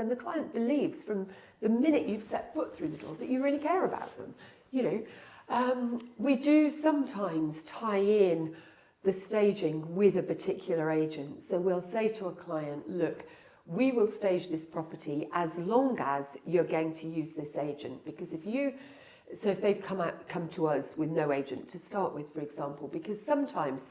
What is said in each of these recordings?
and the client believes from the minute you've set foot through the door that you really care about them. We do sometimes tie in the staging with a particular agent. So we'll say to a client, look, we will stage this property as long as you're going to use this agent, because if they've come to us with no agent to start with, for example, because sometimes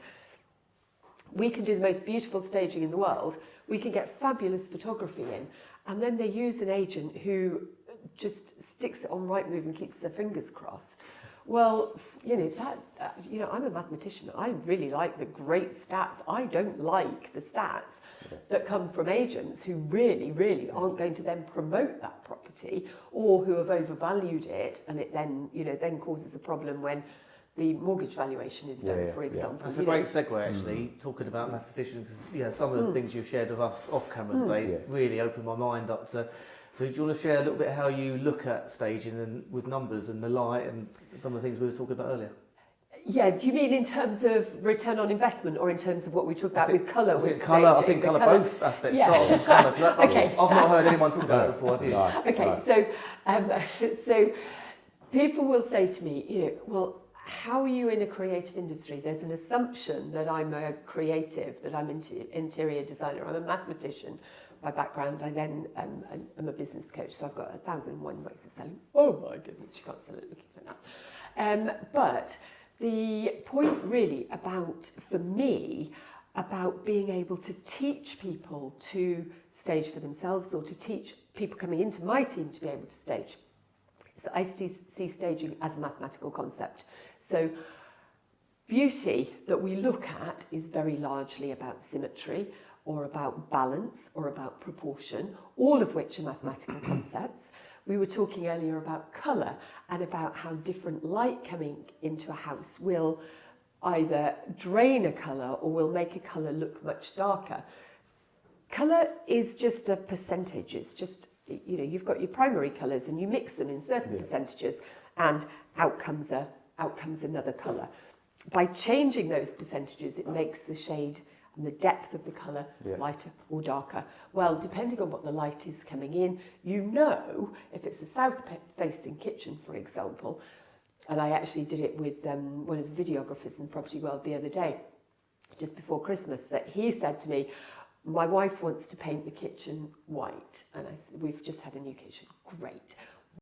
we can do the most beautiful staging in the world, we can get fabulous photography in, and then they use an agent who just sticks it on Rightmove and keeps their fingers crossed. Well, I'm a mathematician. I really like the great stats. I don't like the stats that come from agents who really, really aren't going to then promote that property, or who have overvalued it, and it then causes a problem when the mortgage valuation is done, for example. That's a great segue, actually, talking about mathematicians, because some of the things you've shared with us off camera today really opened my mind up to. So do you want to share a little bit how you look at staging and with numbers and the light and some of the things we were talking about earlier? Yeah, do you mean in terms of return on investment, or in terms of what we talked about with colour? I think colour, both aspects start with colour. Okay. I've not heard anyone talk about it before, have you? Okay, so people will say to me, well, how are you in a creative industry? There's an assumption that I'm a creative, that I'm interior designer, I'm a mathematician by background. I then am a business coach, so I've got 1,001 ways of selling. Oh my goodness, you can't sell it looking like that. But the point really for me, about being able to teach people to stage for themselves, or to teach people coming into my team to be able to stage. So I see staging as a mathematical concept. So beauty that we look at is very largely about symmetry, or about balance, or about proportion, all of which are mathematical concepts. We were talking earlier about colour, and about how different light coming into a house will either drain a colour or will make a colour look much darker. Colour is just a percentage. It's just, you've got your primary colours and you mix them in certain percentages, and out comes another colour. By changing those percentages, it makes the shade and the depth of the colour lighter or darker. Well, depending on what the light is coming in, if it's a south-facing kitchen, for example, and I actually did it with one of the videographers in the property world the other day, just before Christmas, that he said to me, my wife wants to paint the kitchen white, and I said, we've just had a new kitchen. Great.